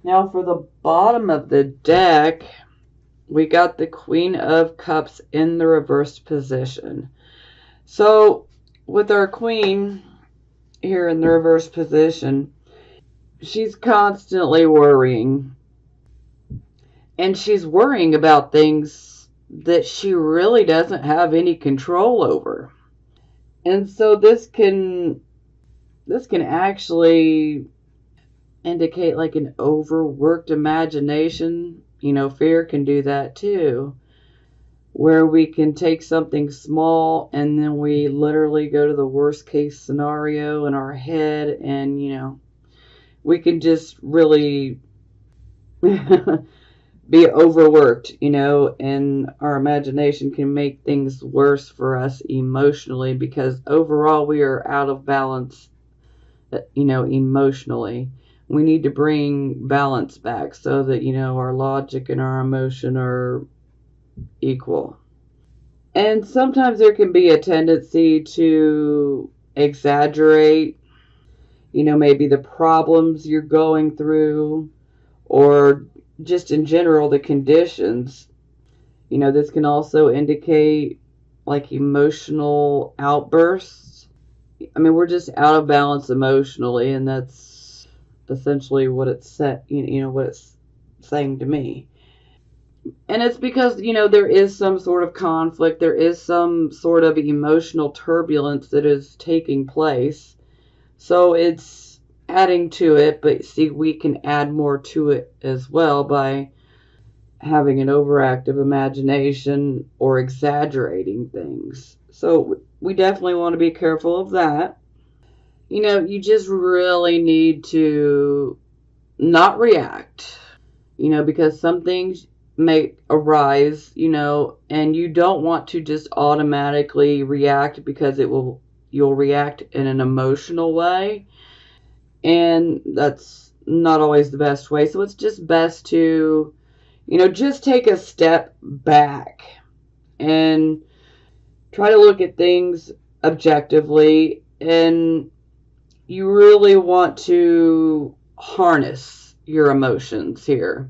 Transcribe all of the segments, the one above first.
Now for the bottom of the deck, we got the Queen of Cups in the reversed position. So with our Queen here in the reversed position, she's constantly worrying. And she's worrying about things that she really doesn't have any control over. And so this can actually indicate like an overworked imagination. Fear can do that too, where we can take something small and then we literally go to the worst case scenario in our head, and we can just really be overworked, and our imagination can make things worse for us emotionally, because overall we are out of balance, emotionally. We need to bring balance back so that, our logic and our emotion are equal. And sometimes there can be a tendency to exaggerate, maybe the problems you're going through, or just in general the conditions. This can also indicate like emotional outbursts. I mean, we're just out of balance emotionally, and that's essentially what it's set. What it's saying to me. And it's because, there is some sort of conflict, there is some sort of emotional turbulence that is taking place. So it's adding to it, but see, we can add more to it as well by having an overactive imagination or exaggerating things. So we definitely want to be careful of that. You just really need to not react, because some things may arise, and you don't want to just automatically react, because you'll react in an emotional way, and that's not always the best way. So it's just best to, just take a step back and try to look at things objectively. And you really want to harness your emotions here.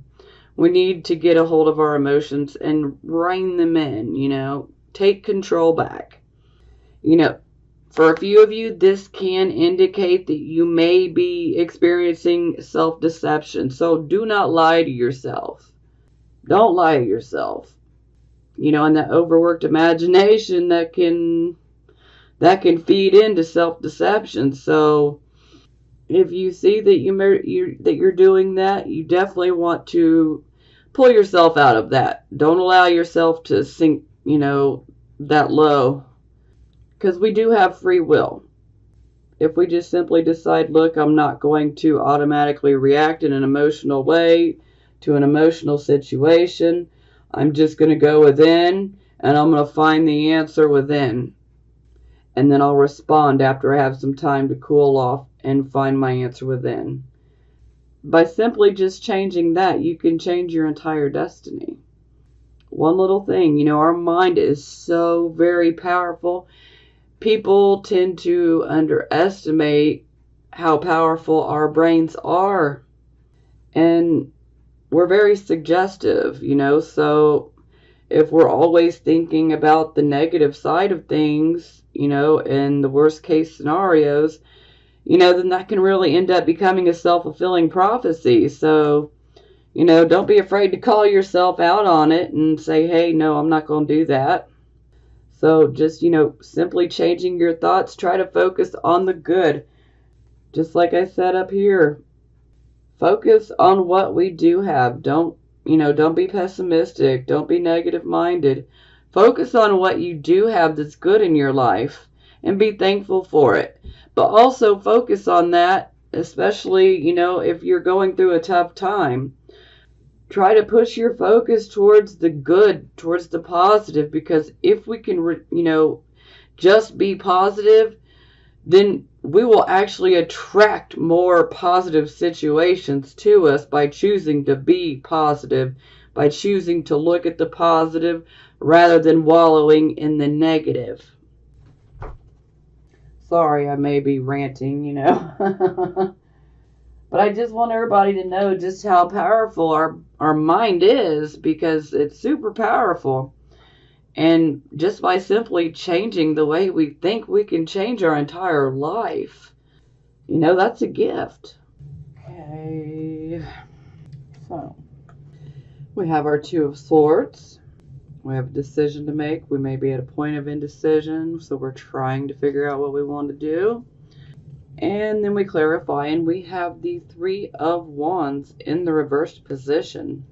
We need to get a hold of our emotions and rein them in, take control back. For a few of you, this can indicate that you may be experiencing self deception. So do not lie to yourself. Don't lie to yourself. And that overworked imagination that can feed into self deception. So if you see that you're doing that, you definitely want to pull yourself out of that. Don't allow yourself to sink, that low, because we do have free will. If we just simply decide, look, I'm not going to automatically react in an emotional way to an emotional situation, I'm just going to go within and I'm going to find the answer within. And then I'll respond after I have some time to cool off and find my answer within. By simply just changing that, you can change your entire destiny. One little thing, our mind is so very powerful. People tend to underestimate how powerful our brains are. And we're very suggestive, so if we're always thinking about the negative side of things, and the worst case scenarios, then that can really end up becoming a self-fulfilling prophecy. So, don't be afraid to call yourself out on it and say, hey, no, I'm not going to do that. So just, simply changing your thoughts, try to focus on the good. Just like I said up here, focus on what we do have. Don't be pessimistic. Don't be negative minded. Focus on what you do have that's good in your life and be thankful for it. But also focus on that, especially, if you're going through a tough time. Try to push your focus towards the good, towards the positive, because if we can, just be positive, then we will actually attract more positive situations to us by choosing to be positive, by choosing to look at the positive rather than wallowing in the negative. Sorry, I may be ranting, But I just want everybody to know just how powerful our mind is, because it's super powerful. And just by simply changing the way we think, we can change our entire life. That's a gift. Okay. So, we have our Two of Swords. We have a decision to make. We may be at a point of indecision, so we're trying to figure out what we want to do. And then we clarify, and we have the Three of Wands in the reversed position.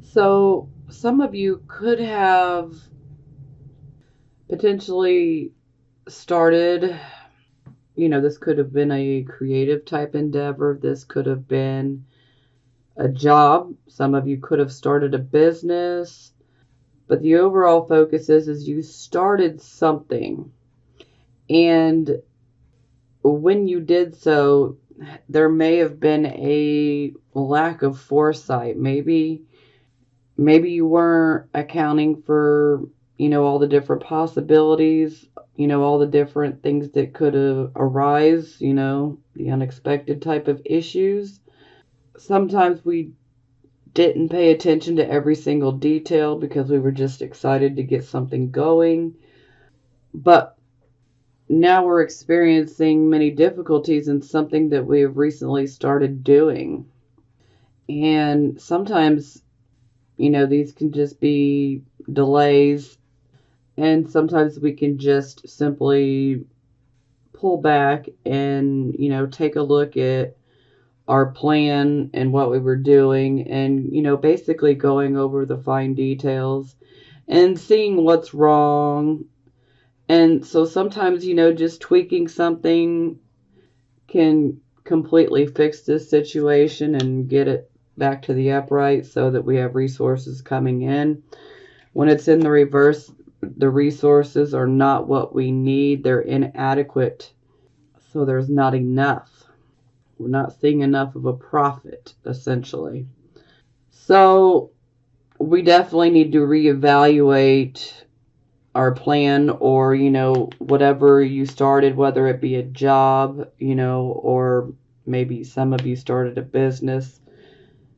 So some of you could have potentially started, this could have been a creative type endeavor. This could have been a job. Some of you could have started a business. But the overall focus is you started something. And when you did so, there may have been a lack of foresight. Maybe you weren't accounting for, all the different possibilities, all the different things that could arise, the unexpected type of issues. Sometimes we didn't pay attention to every single detail because we were just excited to get something going. But now we're experiencing many difficulties in something that we have recently started doing. And sometimes, these can just be delays. And sometimes we can just simply pull back and, take a look at our plan and what we were doing, and, basically going over the fine details and seeing what's wrong. And so sometimes, just tweaking something can completely fix this situation and get it back to the upright so that we have resources coming in. When it's in the reverse, the resources are not what we need. They're inadequate. So there's not enough. We're not seeing enough of a profit, essentially. So we definitely need to reevaluate our plan, or, whatever you started, whether it be a job, or maybe some of you started a business.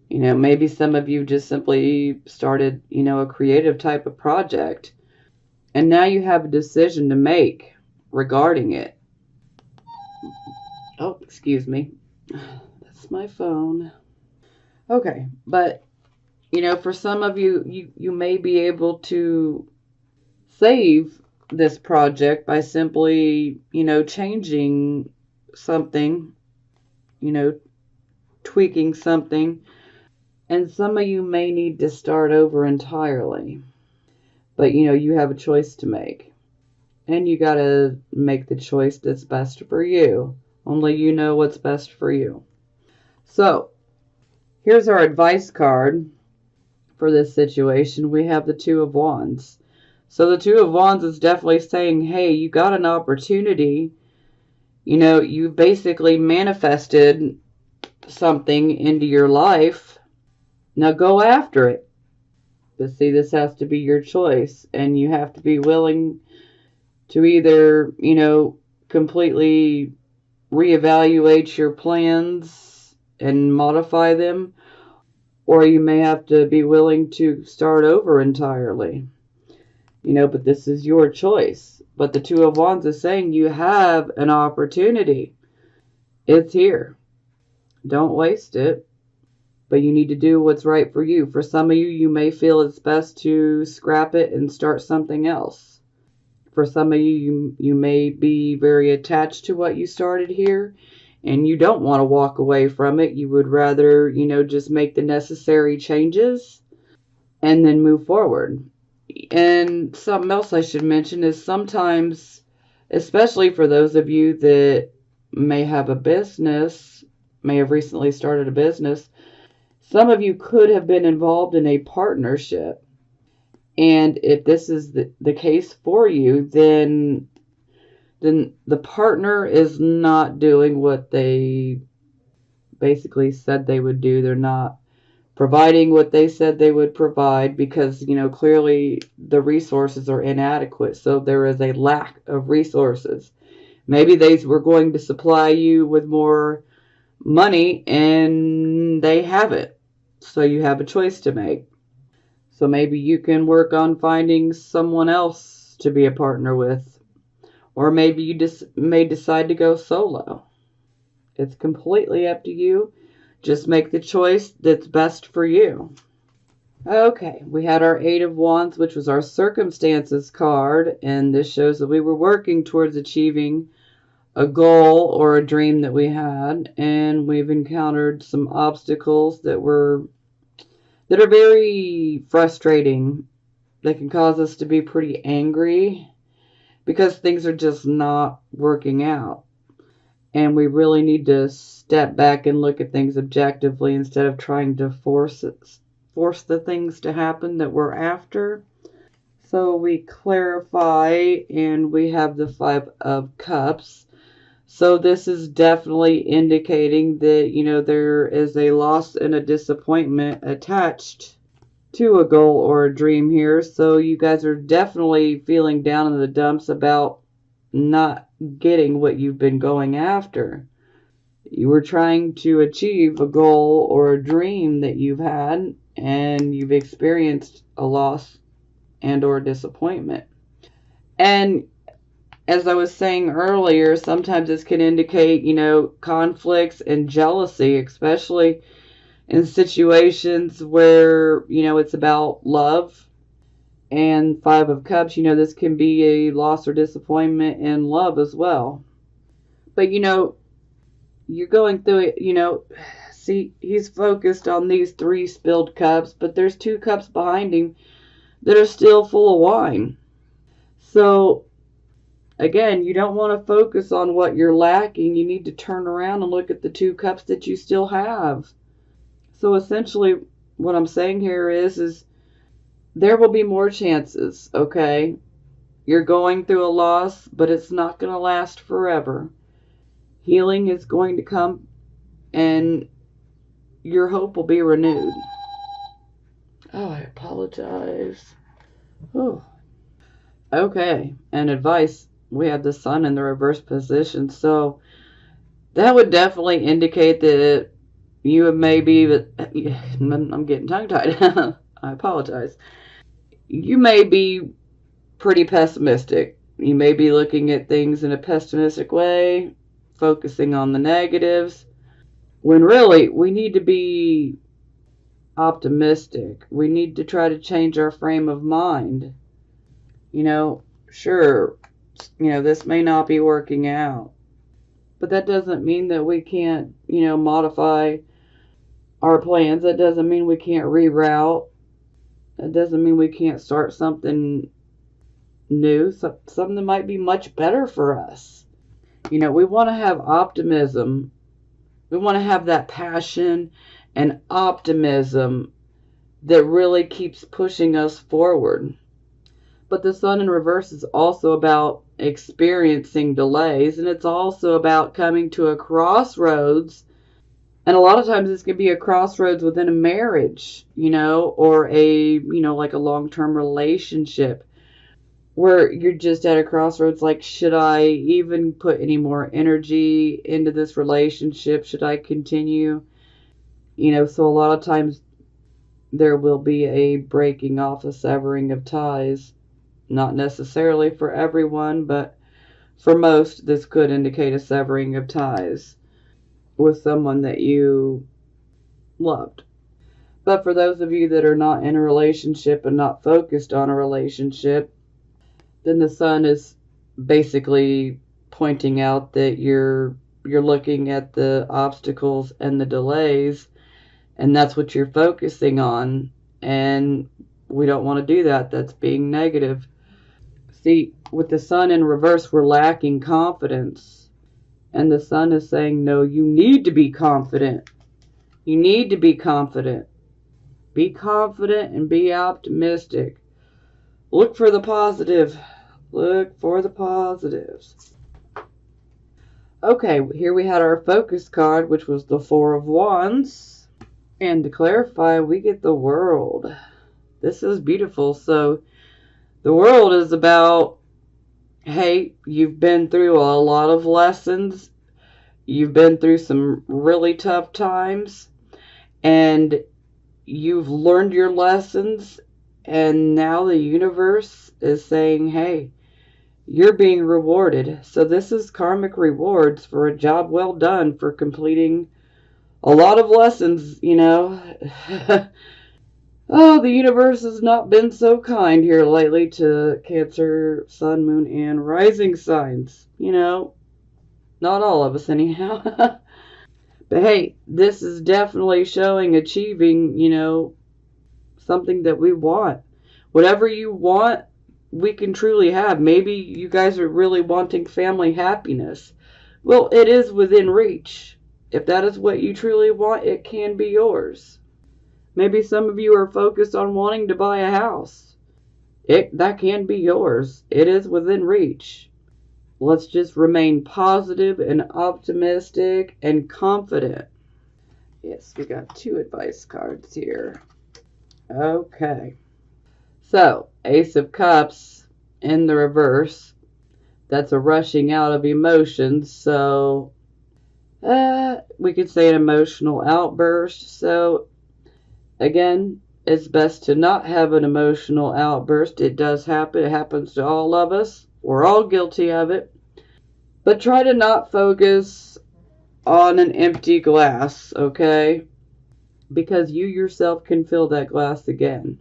Maybe some of you just simply started, a creative type of project. And now you have a decision to make regarding it. Oh, excuse me. That's my phone. Okay, but, for some of you, you may be able to save this project by simply, changing something, tweaking something. And some of you may need to start over entirely. But, you have a choice to make. And you got to make the choice that's best for you. Only you know what's best for you. So, here's our advice card for this situation. We have the Two of Wands. So the Two of Wands is definitely saying, hey, you got an opportunity. You basically manifested something into your life. Now go after it. But see, this has to be your choice. And you have to be willing to either, completely reevaluate your plans and modify them, or you may have to be willing to start over entirely. But this is your choice. But the Two of Wands is saying you have an opportunity. It's here. Don't waste it. But you need to do what's right for you. For some of you, you may feel it's best to scrap it and start something else. For some of you, you may be very attached to what you started here, and you don't want to walk away from it. You would rather, just make the necessary changes and then move forward. And something else I should mention is sometimes, especially for those of you that may have a business, may have recently started a business, some of you could have been involved in a partnership. And if this is the case for you, then the partner is not doing what they basically said they would do. They're not providing what they said they would provide because, clearly the resources are inadequate. So there is a lack of resources. Maybe they were going to supply you with more money and they have it. So you have a choice to make. So maybe you can work on finding someone else to be a partner with. Or maybe you just may decide to go solo. It's completely up to you. Just make the choice that's best for you. Okay, we had our Eight of Wands, which was our circumstances card, and this shows that we were working towards achieving a goal or a dream that we had, and we've encountered some obstacles that are very frustrating. They can cause us to be pretty angry because things are just not working out. And we really need to step back and look at things objectively instead of trying to force the things to happen that we're after. So we clarify, and we have the Five of Cups. So this is definitely indicating that, there is a loss and a disappointment attached to a goal or a dream here. So you guys are definitely feeling down in the dumps about not getting what you've been going after. You were trying to achieve a goal or a dream that you've had, and you've experienced a loss and or disappointment. And as I was saying earlier, sometimes this can indicate, conflicts and jealousy, especially in situations where, it's about love. And Five of Cups, this can be a loss or disappointment in love as well. But, you're going through it, see, he's focused on these three spilled cups, but there's two cups behind him that are still full of wine. So, again, you don't want to focus on what you're lacking. You need to turn around and look at the two cups that you still have. So essentially, what I'm saying here is there will be more chances, okay? You're going through a loss, but it's not going to last forever. Healing is going to come, and your hope will be renewed. Oh, I apologize. Oh. Okay, and advice. We have the Sun in the reverse position, so that would definitely indicate that you may be, I'm getting tongue-tied. I apologize. You may be pretty pessimistic. You may be looking at things in a pessimistic way, focusing on the negatives, when really we need to be optimistic. We need to try to change our frame of mind. Sure, this may not be working out, but that doesn't mean that we can't, modify our plans. That doesn't mean we can't reroute. That doesn't mean we can't start something new, something that might be much better for us. We want to have optimism. We want to have that passion and optimism that really keeps pushing us forward. But the Sun in reverse is also about experiencing delays, and it's also about coming to a crossroads. And a lot of times this can be a crossroads within a marriage, or like a long-term relationship where you're just at a crossroads, like, should I even put any more energy into this relationship? Should I continue? So a lot of times there will be a breaking off, a severing of ties. Not necessarily for everyone, but for most, this could indicate a severing of ties with someone that you loved. But for those of you that are not in a relationship and not focused on a relationship, then the Sun is basically pointing out that you're looking at the obstacles and the delays, and that's what you're focusing on. And we don't want to do that. That's being negative. See, with the Sun in reverse, we're lacking confidence. And the Sun is saying, no, you need to be confident. You need to be confident. Be confident and be optimistic. Look for the positive. Look for the positives. Okay, here we had our focus card, which was the Four of Wands. And to clarify, we get the World. This is beautiful. So the World is about, hey, you've been through a lot of lessons. you've been through some really tough times and you've learned your lessons, and now the universe is saying, hey, you're being rewarded. So this is karmic rewards for a job well done for completing a lot of lessons, you know. Oh, the universe has not been so kind here lately to Cancer, Sun, Moon, and Rising signs. You know, not all of us, anyhow. But hey, this is definitely showing achieving, you know, something that we want. Whatever you want, we can truly have. Maybe you guys are really wanting family happiness. Well, it is within reach. If that is what you truly want, it can be yours. Maybe some of you are focused on wanting to buy a house. That can be yours. It is within reach. Let's just remain positive and optimistic and confident. Yes, we got 2 advice cards here. Okay. So, Ace of Cups in the reverse. That's a rushing out of emotions. So, we could say an emotional outburst. So, again, it's best to not have an emotional outburst. It does happen. It happens to all of us. We're all guilty of it. But try to not focus on an empty glass, okay? Because you yourself can fill that glass again.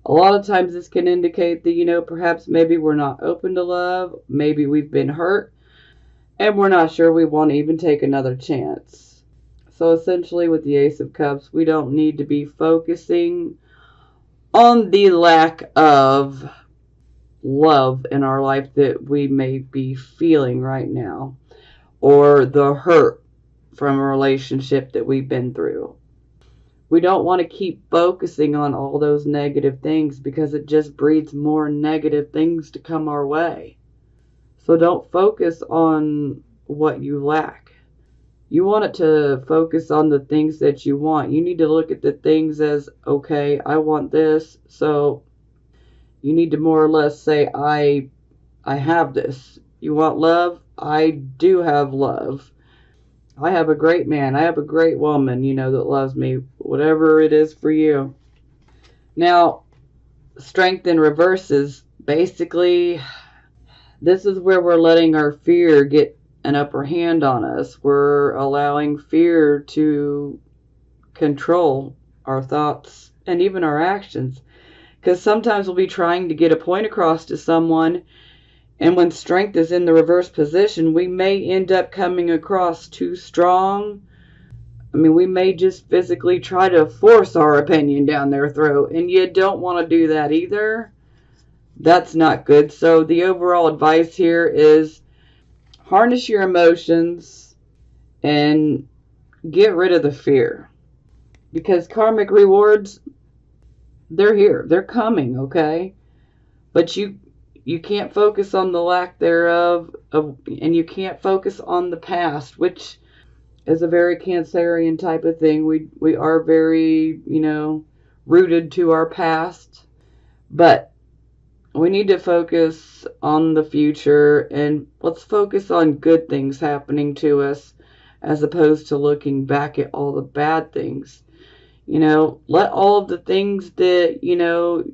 A lot of times this can indicate that, you know, perhaps maybe we're not open to love. Maybe we've been hurt. And we're not sure we want to even take another chance. So essentially with the Ace of Cups, we don't need to be focusing on the lack of love in our life that we may be feeling right now, or the hurt from a relationship that we've been through. We don't want to keep focusing on all those negative things because it just breeds more negative things to come our way. So don't focus on what you lack. You want it to focus on the things that you want. You need to look at the things as, okay, I want this, so you need to more or less say, I have this. You want love? I do have love. I have a great man. I have a great woman, you know, that loves me. Whatever it is for you. Now, strength in reverse is basically, this is where we're letting our fear get an upper hand on us. We're allowing fear to control our thoughts and even our actions. Because sometimes we'll be trying to get a point across to someone, and when strength is in the reverse position, we may end up coming across too strong. I mean, we may just physically try to force our opinion down their throat, and you don't want to do that either. That's not good. So the overall advice here is harness your emotions and get rid of the fear. Because karmic rewards, they're here. They're coming, okay? But you can't focus on the lack thereof, and you can't focus on the past, which is a very Cancerian type of thing. We are very, you know, rooted to our past. But we need to focus on the future, and let's focus on good things happening to us as opposed to looking back at all the bad things. You know, let all of the things that, you know,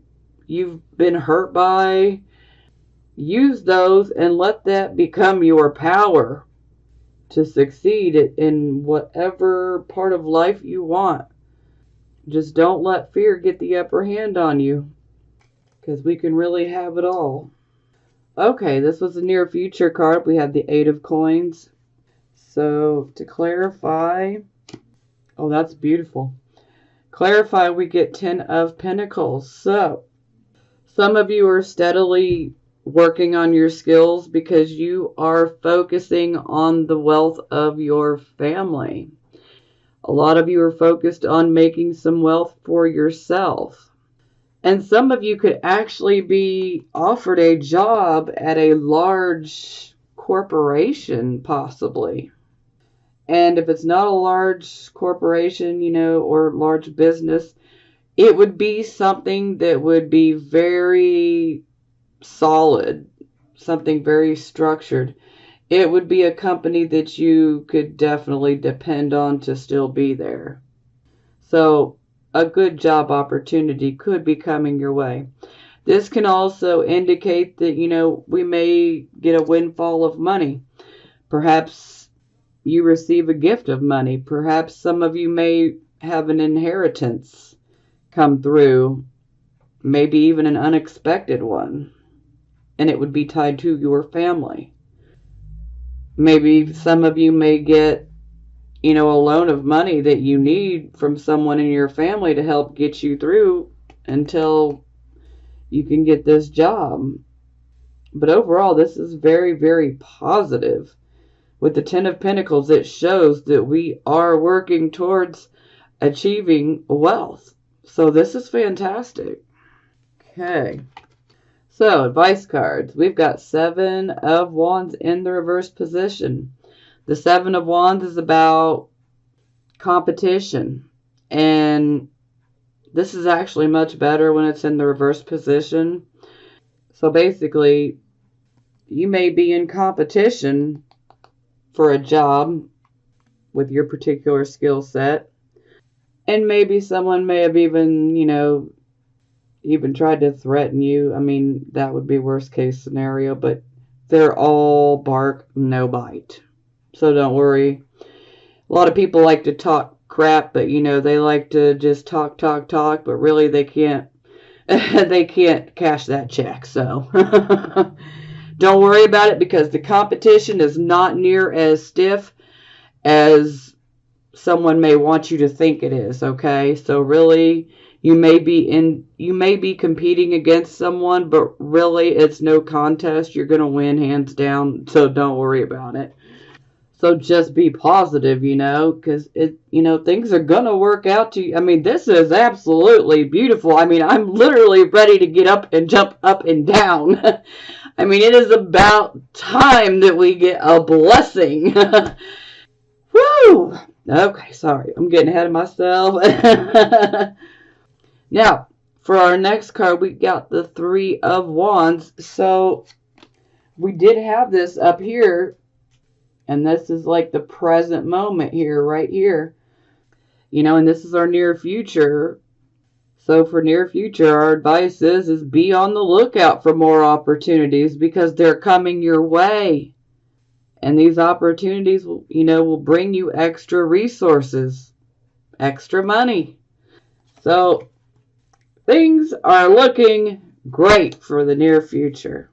you've been hurt by, use those and let that become your power to succeed in whatever part of life you want. Just don't let fear get the upper hand on you, because we can really have it all. Okay, this was a near future card. We have the 8 of Coins. So to clarify, oh, that's beautiful. Clarify, we get 10 of Pentacles. So some of you are steadily working on your skills because you are focusing on the wealth of your family. A lot of you are focused on making some wealth for yourself. And some of you could actually be offered a job at a large corporation, possibly. And if it's not a large corporation, you know, or large business, it would be something that would be very solid, something very structured. it would be a company that you could definitely depend on to still be there. So a good job opportunity could be coming your way. This can also indicate that, we may get a windfall of money. Perhaps you receive a gift of money. Perhaps some of you may have an inheritance come through, maybe even an unexpected one, and it would be tied to your family. Maybe some of you may get, a loan of money that you need from someone in your family to help get you through until you can get this job. But overall, this is very, very positive. With the Ten of Pentacles, it shows that we are working towards achieving wealth. So this is fantastic. Okay. So, advice cards. We've got Seven of Wands in the reverse position. The Seven of Wands is about competition. And this is actually much better when it's in the reverse position. So basically, you may be in competition for a job with your particular skill set. And maybe someone may have even, even tried to threaten you. I mean, that would be worst case scenario, but they're all bark, no bite. So don't worry. A lot of people like to talk crap, but they like to just talk, but really they can't they can't cash that check. So don't worry about it, because the competition is not near as stiff as someone may want you to think it is, okay? So really, you may be competing against someone, but really it's no contest. You're going to win hands down, so don't worry about it. So just be positive, because things are going to work out to you. I mean, this is absolutely beautiful. I mean, I'm literally ready to get up and jump up and down. I mean, it is about time that we get a blessing. Woo! Okay, sorry. I'm getting ahead of myself. Now, for our next card, we got the Three of Wands. So, we did have this up here. And this is like the present moment here, right here. And this is our near future. So for near future, our advice is be on the lookout for more opportunities, because they're coming your way. And these opportunities, will bring you extra resources, extra money. So things are looking great for the near future.